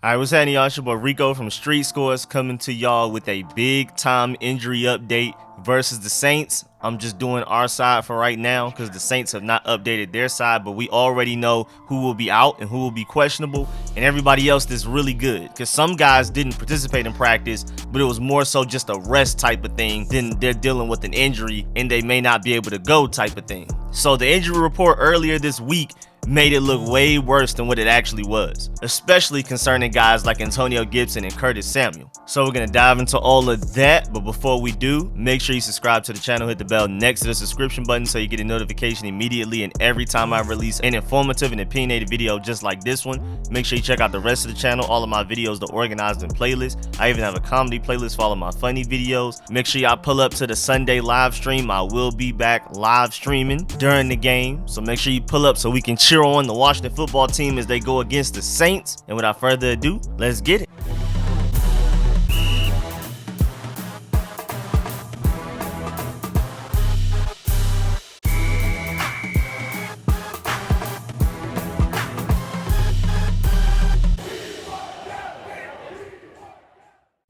Alright, what's happening, y'all? It's your boy Rico from Street Scores coming to y'all with a big time injury update versus the Saints. I'm just doing our side for right now because the Saints have not updated their side, but we already know who will be out and who will be questionable, and everybody else is really good because some guys didn't participate in practice, but it was more so just a rest type of thing than they're dealing with an injury and they may not be able to go type of thing. So the injury report earlier this week made it look way worse than what it actually was, especially concerning guys like Antonio Gibson and Curtis Samuel. So we're gonna dive into all of that, but before we do, make sure you subscribe to the channel, hit the bell next to the subscription button so you get a notification immediately and every time I release an informative and opinionated video just like this one. Make sure you check out the rest of the channel. All of my videos are organized in playlists. I even have a comedy playlist for all of my funny videos. Make sure y'all pull up to the Sunday live stream. I will be back live streaming during the game, so make sure you pull up so we can cheer on the Washington football team as they go against the Saints. And without further ado, let's get it.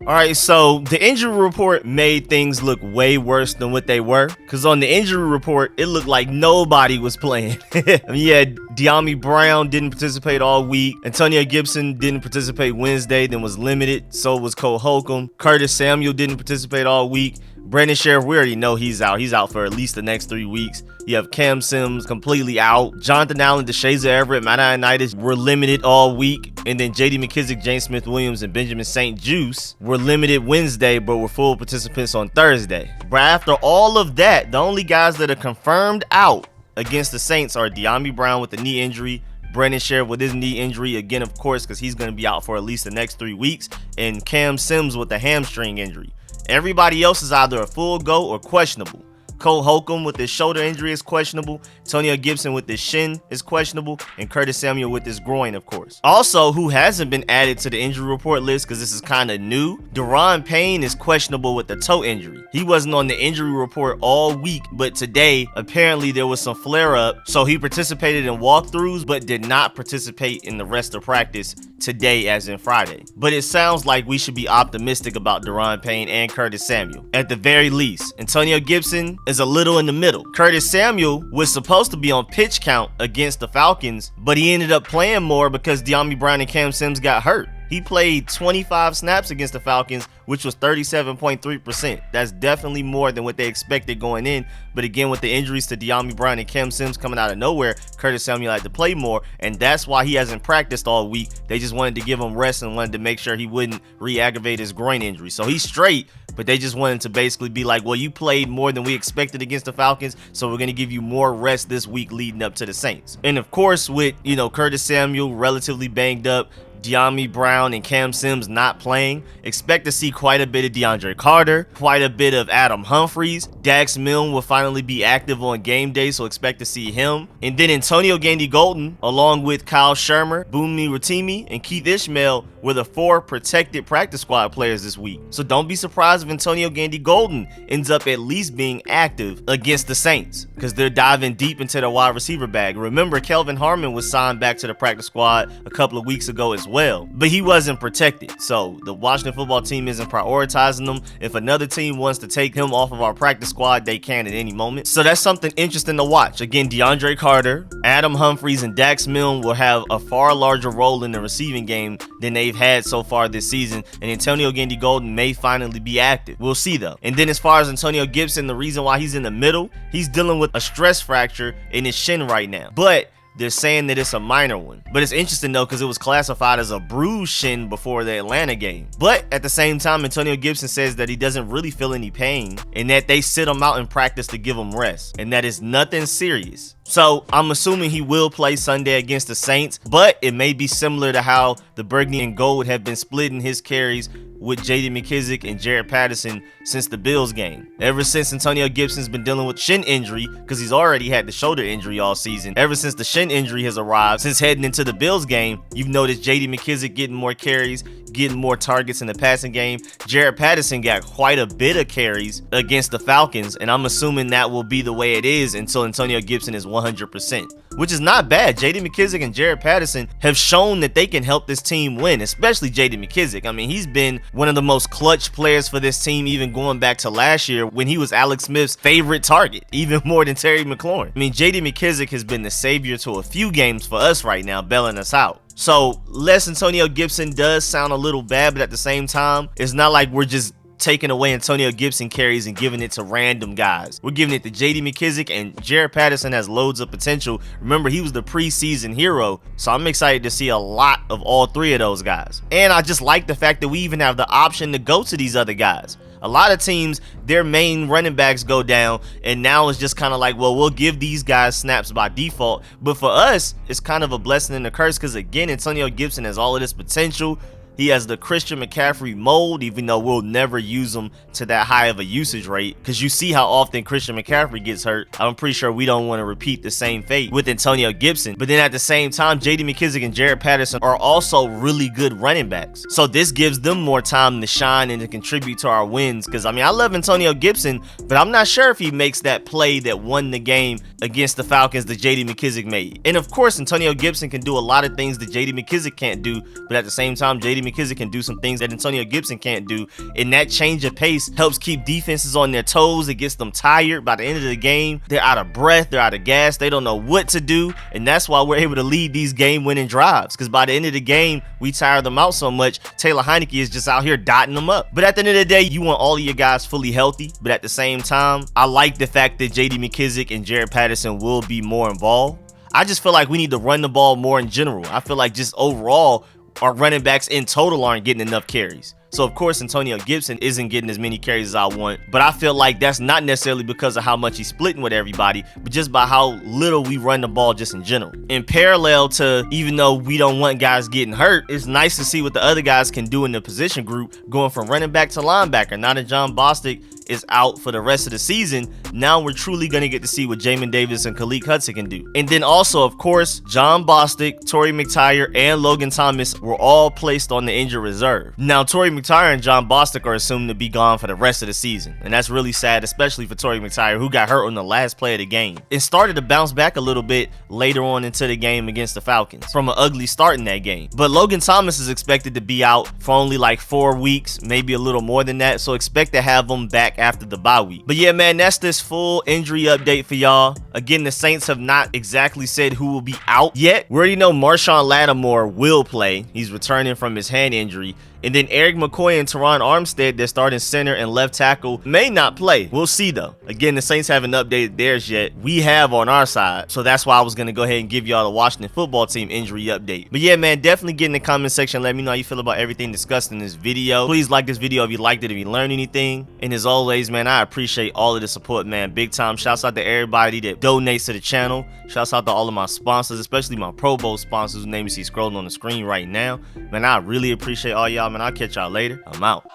Alright, so the injury report made things look way worse than what they were, because on the injury report, it looked like nobody was playing. You had Dyami Brown didn't participate all week, Antonio Gibson didn't participate Wednesday, then was limited, so was Holcomb. Curtis Samuel didn't participate all week. Scherff, we already know he's out. He's out for at least the next 3 weeks. You have Cam Sims completely out. Jonathan Allen, Everett, Ioannidis were limited all week. And then J.D McKissic, James Smith-Williams, and Benjamin St-Juste were limited Wednesday, but were full participants on Thursday. But after all of that, the only guys that are confirmed out against the Saints are Dyami Brown with a knee injury, Scherff with his knee injury, again, of course, because he's going to be out for at least the next 3 weeks, and Cam Sims with a hamstring injury. Everybody else is either a full go or questionable. Holcomb with his shoulder injury is questionable. Antonio Gibson with his shin is questionable. And Curtis Samuel with his groin, of course. Also, who hasn't been added to the injury report list because this is kind of new, Daron Payne is questionable with the toe injury. He wasn't on the injury report all week, but today, apparently there was some flare-up. So he participated in walkthroughs, but did not participate in the rest of practice today, as in Friday. But it sounds like we should be optimistic about Daron Payne and Curtis Samuel. At the very least, Antonio Gibson is a little in the middle. Curtis Samuel was supposed to be on pitch count against the Falcons, but he ended up playing more because Dyami Brown and Cam Sims got hurt. He played 25 snaps against the Falcons, which was 37.3%. That's definitely more than what they expected going in. But again, with the injuries to Dyami Brown and Cam Sims coming out of nowhere, Curtis Samuel had to play more, and that's why he hasn't practiced all week. They just wanted to give him rest and wanted to make sure he wouldn't re-aggravate his groin injury. So he's straight, but they just wanted to basically be like, well, you played more than we expected against the Falcons, so we're going to give you more rest this week leading up to the Saints. And of course, with, Curtis Samuel relatively banged up, Dyami Brown and Cam Sims not playing, expect to see quite a bit of DeAndre Carter, quite a bit of Adam Humphries. Dax Milne will finally be active on game day, so expect to see him. And then Antonio Gandy-Golden, along with Kyle Shermer, Boomni Ratimi, and Keith Ishmael were the 4 protected practice squad players this week. So don't be surprised if Antonio Gandy-Golden ends up at least being active against the Saints, because they're diving deep into the wide receiver bag. Remember, Kelvin Harmon was signed back to the practice squad a couple of weeks ago as well, but he wasn't protected, so the Washington football team isn't prioritizing him. If another team wants to take him off of our practice squad, they can at any moment. So that's something interesting to watch. Again, DeAndre Carter, Adam Humphries, and Dax Milne will have a far larger role in the receiving game than they've had so far this season, and Antonio Gandy-Golden may finally be active. We'll see though. And then as far as Antonio Gibson, the reason why he's in the middle, he's dealing with a stress fracture in his shin right now, but they're saying that it's a minor one. But it's interesting though, because it was classified as a bruised shin before the Atlanta game. But at the same time, Antonio Gibson says that he doesn't really feel any pain and that they sit him out in practice to give him rest, and that is nothing serious. So I'm assuming he will play Sunday against the Saints, but it may be similar to how the Burgundy and Gold have been splitting his carries with J.D McKissic and Jared Patterson since the Bills game. Ever since Antonio Gibson's been dealing with shin injury, because he's already had the shoulder injury all season, ever since the shin injury has arrived, since heading into the Bills game, you've noticed J.D McKissic getting more carries, getting more targets in the passing game. Jaret Patterson got quite a bit of carries against the Falcons, and I'm assuming that will be the way it is until Antonio Gibson is 100%, which is not bad. J.D. McKissic and Jaret Patterson have shown that they can help this team win, especially J.D. McKissic. I mean, he's been one of the most clutch players for this team, even going back to last year when he was Alex Smith's favorite target, even more than Terry McLaurin. I mean, J.D. McKissic has been the savior to a few games for us right now, bailing us out. So, less Antonio Gibson does sound a little bad, but at the same time, it's not like we're just taking away Antonio Gibson carries and giving it to random guys. We're giving it to J.D. McKissic, and Jaret Patterson has loads of potential. Remember, he was the preseason hero, so I'm excited to see a lot of all three of those guys. And I just like the fact that we even have the option to go to these other guys. A lot of teams, their main running backs go down, and now it's just kind of like, well, we'll give these guys snaps by default. But for us, it's kind of a blessing and a curse because, again, Antonio Gibson has all of this potential. He has the Christian McCaffrey mold, even though we'll never use him to that high of a usage rate, because you see how often Christian McCaffrey gets hurt. I'm pretty sure we don't want to repeat the same fate with Antonio Gibson. But then at the same time, J.D. McKissic and Jaret Patterson are also really good running backs. So this gives them more time to shine and to contribute to our wins. Because, I mean, I love Antonio Gibson, but I'm not sure if he makes that play that won the game against the Falcons that J.D. McKissic made. And of course, Antonio Gibson can do a lot of things that J.D. McKissic can't do, but at the same time, J.D. McKissic can do some things that Antonio Gibson can't do, and that change of pace helps keep defenses on their toes. It gets them tired. By the end of the game, they're out of breath, they're out of gas, they don't know what to do, and that's why we're able to lead these game-winning drives, because by the end of the game, we tire them out so much, Taylor Heinicke is just out here dotting them up. But at the end of the day, you want all of your guys fully healthy, but at the same time, I like the fact that J.D. McKissic and Jaret Patterson will be more involved. I just feel like we need to run the ball more in general. I feel like just overall, our running backs in total aren't getting enough carries. So, of course, Antonio Gibson isn't getting as many carries as I want, but I feel like that's not necessarily because of how much he's splitting with everybody, but just by how little we run the ball just in general. In parallel to, even though we don't want guys getting hurt, it's nice to see what the other guys can do in the position group, going from running back to linebacker. Now that Jon Bostic is out for the rest of the season, now we're truly going to get to see what Jamin Davis and Khaleke Hudson can do. And then also, of course, Jon Bostic, Torrey McTyer, and Logan Thomas were all placed on the injured reserve. Now, Torrey McTyer and Jon Bostic are assumed to be gone for the rest of the season, and that's really sad, especially for Torrey McTyer, who got hurt on the last play of the game. It started to bounce back a little bit later on into the game against the Falcons from an ugly start in that game. But Logan Thomas is expected to be out for only like 4 weeks, maybe a little more than that, so expect to have him back after the bye week. But yeah, man, that's this full injury update for y'all. Again, the Saints have not exactly said who will be out yet. We already know Marshawn Lattimore will play. He's returning from his hand injury. And then Eric McCoy and Teron Armstead, their starting center and left tackle, may not play. We'll see, though. Again, the Saints haven't updated theirs yet. We have on our side. So that's why I was going to go ahead and give y'all the Washington football team injury update. But yeah, man, definitely get in the comment section. Let me know how you feel about everything discussed in this video. Please like this video if you liked it, if you learned anything. And as always, man, I appreciate all of the support, man. Big time. Shouts out to everybody that donates to the channel. Shouts out to all of my sponsors, especially my Pro Bowl sponsors whose name you see scrolling on the screen right now. Man, I really appreciate all y'all, man. I'll catch y'all later. I'm out.